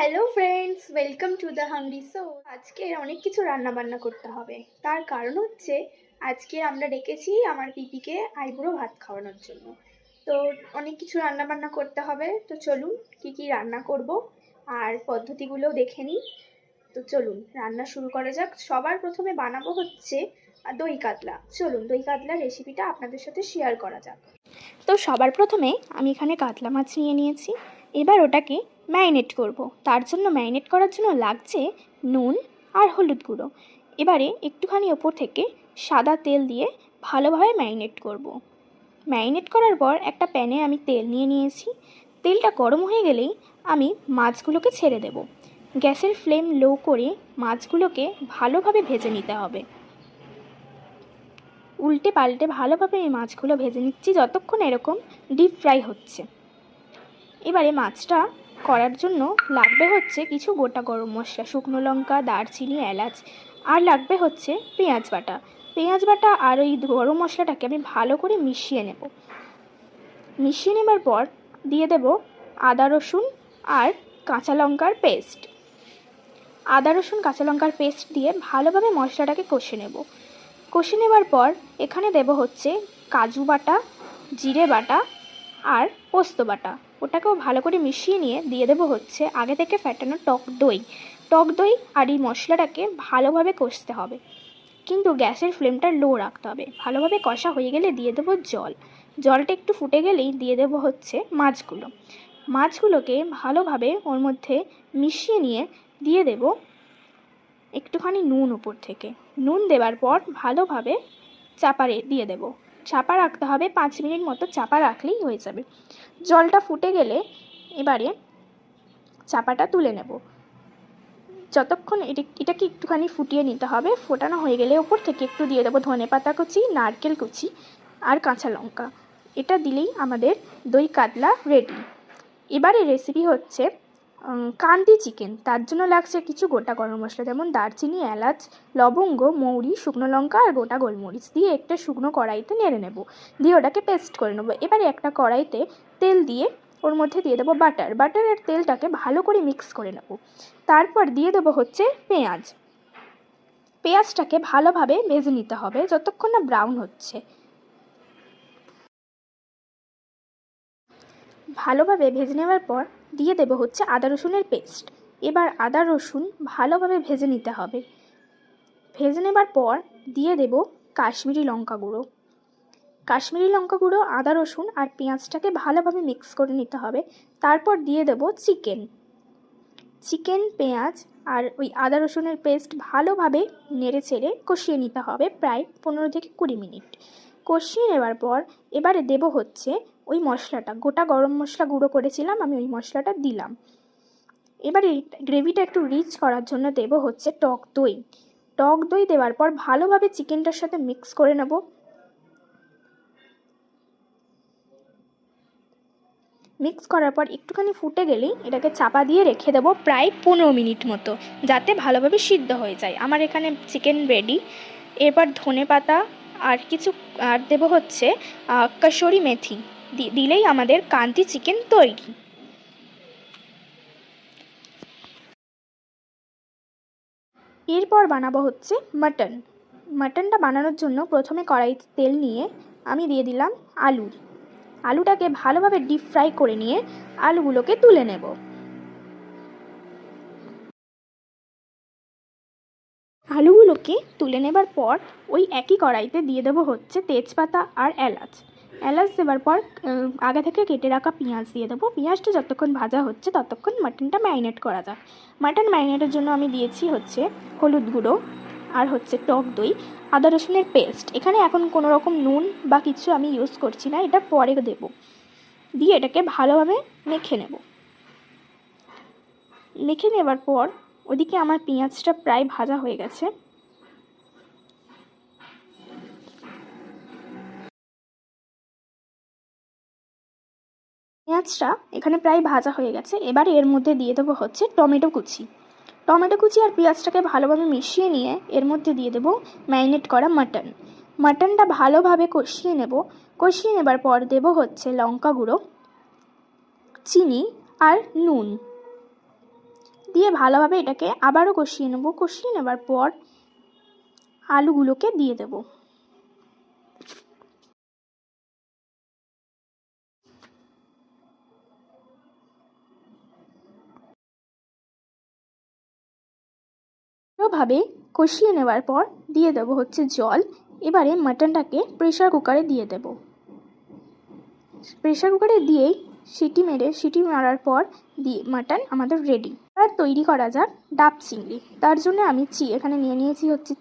Hello friends, welcome to the hungry show. আজকে অনেক কিছু রান্না বান্না করতে হবে। তার কারণ হচ্ছে আজকে আমরা ডেকেছি আমার পিপিকে আইবুড়ো ভাত খাওয়ানোর জন্য। তো অনেক কিছু রান্না বান্না করতে হবে। তো চলুন কি কি রান্না করব আর পদ্ধতিগুলোও দেখে নিই। তো চলুন রান্না শুরু করা যাক। সবার প্রথমে বানাবো হচ্ছে দই কাতলা। চলুন দই কাতলার রেসিপিটা আপনাদের সাথে শেয়ার করা যাক। তো সবার প্রথমে আমি এখানে কাতলা মাছ নিয়ে নিয়েছি। এবার ওটাকে ম্যারিনেট করব। তার জন্য ম্যারিনেট করার জন্য লাগছে নুন আর হলুদ গুঁড়ো। এবারে একটুখানি ওপর থেকে সাদা তেল দিয়ে ভালোভাবে ম্যারিনেট করব। ম্যারিনেট করার পর একটা প্যানে আমি তেল নিয়ে নিয়েছি। তেলটা গরম হয়ে গেলেই আমি মাছগুলোকে ছেড়ে দেব। গ্যাসের ফ্লেম লো করে মাছগুলোকে ভালোভাবে ভেজে নিতে হবে। উল্টে পাল্টে ভালোভাবে এই মাছগুলো ভেজে নিচ্ছি যতক্ষণ এরকম ডিপ ফ্রাই হচ্ছে। এবারে মাছটা করার জন্য লাগবে হচ্ছে কিছু গোটা গরম মশলা, শুকনো লঙ্কা, দারচিনি, এলাচ, আর লাগবে হচ্ছে পেঁয়াজ বাটা। পেঁয়াজ বাটা আর ওই গরম মশলাটাকে আমি ভালো করে মিশিয়ে নেব। মিশিয়ে নেবার পর দিয়ে দেব আদা রসুন আর কাঁচা লঙ্কার পেস্ট। আদা রসুন কাঁচা লঙ্কার পেস্ট দিয়ে ভালোভাবে মশলাটাকে কষে নেব। কষে নেবার পর এখানে দেব হচ্ছে কাজু বাটা, জিরে বাটা আর পোস্ত বাটা। ওটাকেও ভালো করে মিশিয়ে নিয়ে দিয়ে দেবো হচ্ছে আগে থেকে ফ্যাটানো টক দই। টক দই আর এই মশলাটাকে ভালোভাবে কষতে হবে, কিন্তু গ্যাসের ফ্লেমটা লো রাখতে হবে। ভালোভাবে কষা হয়ে গেলে দিয়ে দেবো জল। জলটা একটু ফুটে গেলেই দিয়ে দেবো হচ্ছে মাছগুলোকে ভালোভাবে ওর মধ্যে মিশিয়ে নিয়ে দিয়ে দেব একটুখানি নুন উপর থেকে। নুন দেওয়ার পর ভালোভাবে চাপা দিয়ে দেব। চাপা রাখতে হবে 5 মিনিট মতো, চাপা রাখলেই হয়ে যাবে। জলটা ফুটে গেলে এবারে চাপাটা তুলে নেব। যতক্ষণ এটাকে একটুখানি ফুটিয়ে নিতে হবে। ফোটানো হয়ে গেলে ওপর থেকে একটু দিয়ে দেবো ধনেপাতা কুচি, নারকেল কুচি আর কাঁচা লঙ্কা। এটা দিলেই আমাদের দই কাতলা রেডি। এবারে রেসিপি হচ্ছে কান্তি চিকেন। তার জন্য লাগছে কিছু গোটা গরম মশলা, যেমন দারচিনি, এলাচ, লবঙ্গ, মৌরি, শুকনো লঙ্কা আর গোটা গোলমরিচ দিয়ে একটা শুকনো কড়াইতে নেড়ে নেব। দিয়ে ওটাকে পেস্ট করে নেবো। এবারে একটা কড়াইতে তেল দিয়ে ওর মধ্যে দিয়ে দেবো বাটারের তেলটাকে ভালো করে মিক্স করে নেব। তারপর দিয়ে দেবো হচ্ছে পেঁয়াজটাকে ভালোভাবে ভেজে নিতে হবে যতক্ষণ না ব্রাউন হচ্ছে। ভালোভাবে ভেজে নেওয়ার পর দিয়ে দেবো হচ্ছে আদা রসুনের পেস্ট। এবার আদা রসুন ভালোভাবে ভেজে নিতে হবে। ভেজে নেবার পর দিয়ে দেব কাশ্মীরি লঙ্কা গুঁড়ো। কাশ্মীরি লঙ্কা গুঁড়ো, আদা রসুন আর পেঁয়াজটাকে ভালোভাবে মিক্স করে নিতে হবে। তারপর দিয়ে দেব চিকেন, পেঁয়াজ আর ওই আদা রসুনের পেস্ট ভালোভাবে নেড়ে চেড়ে কষিয়ে নিতে হবে প্রায় 15 থেকে 20 মিনিট। কষিয়ে নেওয়ার পর এবারে দেব হচ্ছে ওই মশলাটা, গোটা গরম মশলা গুঁড়ো করেছিলাম আমি, ওই মশলাটা দিলাম। এবারে গ্রেভিটা একটু রিচ করার জন্য দেব হচ্ছে টক দই দেওয়ার পর ভালোভাবে চিকেনটার সাথে মিক্স করে নেব। মিক্স করার পর একটুখানি ফুটে গেলেই এটাকে চাপা দিয়ে রেখে দেবো প্রায় 15 মিনিট মতো, যাতে ভালোভাবে সিদ্ধ হয়ে যায়। আমার এখানে চিকেন রেডি। এরপর ধনেপাতা আর দেবো হচ্ছে কসুরি মেথি দিলেই আমাদের কান্তি চিকেন তৈরি। এরপর বানাবো হচ্ছে মাটনটা বানানোর জন্য প্রথমে কড়াইতে তেল নিয়ে আমি দিয়ে দিলাম আলুটাকে ভালোভাবে ডিপ ফ্রাই করে নিয়ে আলুগুলোকে তুলে নেব। আলুগুলোকে তুলে নেবার পর ওই একই কড়াইতে দিয়ে দেবো হচ্ছে তেজপাতা আর এলাচ দেওয়ার পর আগে থেকে কেটে রাখা পেঁয়াজ দিয়ে দেবো। পেঁয়াজটা যতক্ষণ ভাজা হচ্ছে ততক্ষণ মাটনটা ম্যারিনেট করা যাক। মাটন ম্যারিনেটের জন্য আমি দিয়েছি হচ্ছে হলুদ গুঁড়ো আর হচ্ছে টক দই, আদা রসুনের পেস্ট। এখানে এখন কোনো রকম নুন বা কিছু আমি ইউজ করছি না, এটা পরে দেব। দিয়ে এটাকে ভালোভাবে মেখে নেবার পর ওদিকে আমার পেঁয়াজটা প্রায় ভাজা হয়ে গেছে। পেঁয়াজটা এখানে প্রায় ভাজা হয়ে গেছে। এবার এর মধ্যে দিয়ে দেবো হচ্ছে টমেটো কুচি আর পেঁয়াজটাকে ভালোভাবে মিশিয়ে নিয়ে এর মধ্যে দিয়ে দেবো ম্যারিনেট করা মাটনটা ভালোভাবে কষিয়ে নেবার পর দেবো হচ্ছে লঙ্কা গুঁড়ো, চিনি আর নুন। দিয়ে ভালোভাবে এটাকে আবারও কষিয়ে নেব। কষিয়ে নেবার পর আলুগুলোকে দিয়ে দেব। ভালোভাবে কষিয়ে নেওয়ার পর দিয়ে দেব হচ্ছে জল। এবারে মাটনটাকে প্রেসার কুকারে দিয়ে দেব। প্রেসার কুকারে দিয়েই সিটি মারার পর মাটন আমাদের রেডি। আর তৈরি করা যাক ডাব চিংড়ি। তার জন্য আমি এখানে নিয়ে নিয়েছি হচ্ছে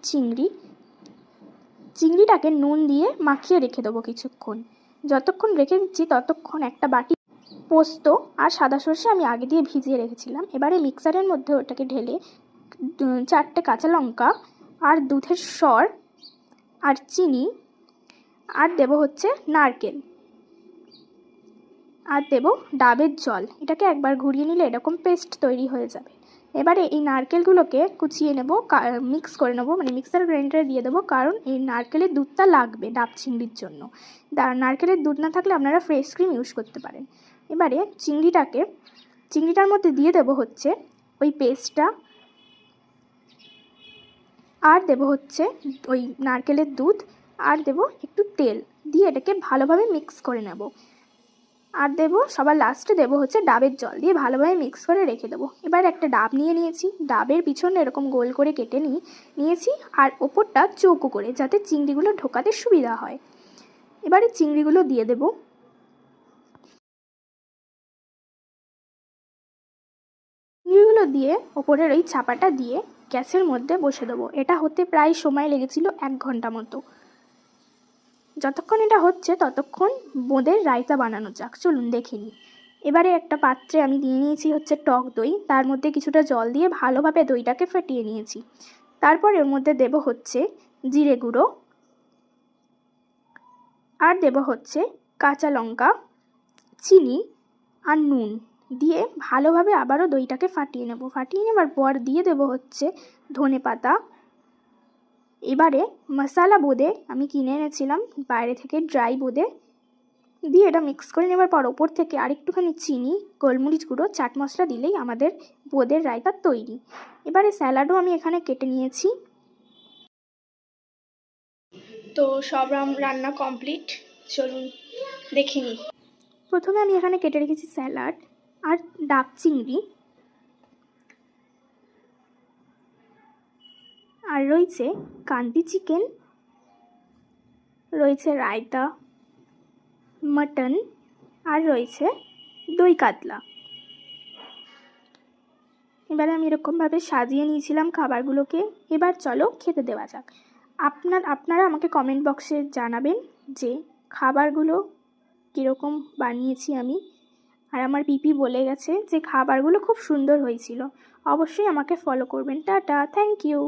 চিংড়িটাকে নুন দিয়ে মাখিয়ে রেখে দেবো কিছুক্ষণ। যতক্ষণ রেখে দিচ্ছি ততক্ষণ একটা বাটি পোস্ত আর সাদা সর্ষে আমি আগে দিয়ে ভিজিয়ে রেখেছিলাম। এবারে মিক্সারের মধ্যে ওটাকে ঢেলে 4টে কাঁচা লঙ্কা আর দুধের সর আর চিনি আর দেব হচ্ছে নারকেল আর দেব ডাবের জল। এটাকে একবার ঘুরিয়ে নিলে এরকম পেস্ট তৈরি হয়ে যাবে। এবারে এই নারকেলগুলোকে কুচিয়ে নেব, মিক্স করে নেব, মানে মিক্সার গ্রাইন্ডারে দিয়ে দেবো, কারণ এই নারকেলের দুধটা লাগবে ডাব চিংড়ির জন্য। নারকেলের দুধ না থাকলে আপনারা ফ্রেশ ক্রিম ইউজ করতে পারেন। এবারে চিংড়িটার মধ্যে দিয়ে দেবো হচ্ছে ওই পেস্টটা আর দেব হচ্ছে ওই নারকেলের দুধ আর দেব একটু তেল দিয়ে এটাকে ভালোভাবে মিক্স করে নেব। আর দেবো সবার লাস্টে দেবো হচ্ছে ডাবের জল দিয়ে ভালোভাবে মিক্স করে রেখে দেবো। এবার একটা ডাব নিয়েছি, ডাবের পিছনে এরকম গোল করে কেটে নিয়েছি আর ওপরটা চৌকো করে, যাতে চিংড়িগুলো ঢোকাতে সুবিধা হয়। এবারে চিংড়িগুলো দিয়ে দেবো। চিংড়িগুলো দিয়ে ওপরের ওই চাপাটা দিয়ে গ্যাসের মধ্যে বসে দেবো। এটা হতে প্রায় সময় লেগেছিল 1 ঘন্টা মতো। যতক্ষণ এটা হচ্ছে ততক্ষণ বোঁদের রায়তা বানানো যাক, চলুন দেখে নিই। এবারে একটা পাত্রে আমি দিয়ে নিয়েছি হচ্ছে টক দই, তার মধ্যে কিছুটা জল দিয়ে ভালোভাবে দইটাকে ফেটিয়ে নিয়েছি। তারপর এর মধ্যে দেব হচ্ছে জিরে গুঁড়ো আর দেব হচ্ছে কাঁচা লঙ্কা, চিনি আর নুন দিয়ে ভালোভাবে আবারও দইটাকে ফাটিয়ে নেব। ফাটিয়ে নেবার পর দিয়ে দেব হচ্ছে ধনেপাতা। এবারে মশালা বোঁদে আমি কিনে এনেছিলাম বাইরে থেকে, ড্রাই বোঁদে দিয়ে এটা মিক্স করে নেবার পর ওপর থেকে আরেকটুখানি চিনি, গোলমরিচ গুঁড়ো, চাট মশলা দিলেই আমাদের বোঁদের রায়তা তৈরি। এবারে স্যালাডও আমি এখানে কেটে নিয়েছি। তো সব রান্না কমপ্লিট, চলুন দেখে নিই। প্রথমে আমি এখানে কেটে রেখেছি স্যালাড আর ডাব চিংড়ি, আর রয়েছে কান্তি চিকেন, রয়েছে রায়তা, মাটন আর রয়েছে দই কাতলা। এবারে আমি এরকমভাবে সাজিয়ে নিয়েছিলাম খাবারগুলোকে। এবার চলো খেতে দেওয়া যাক। আপনারা আমাকে কমেন্ট বক্সে জানাবেন যে খাবারগুলো কীরকম বানিয়েছি আমি। আর আমার পিপি বলে গেছে যে খাবারগুলো খুব সুন্দর হয়েছিল। অবশ্যই আমাকে ফলো করবেন। Tata, thank you.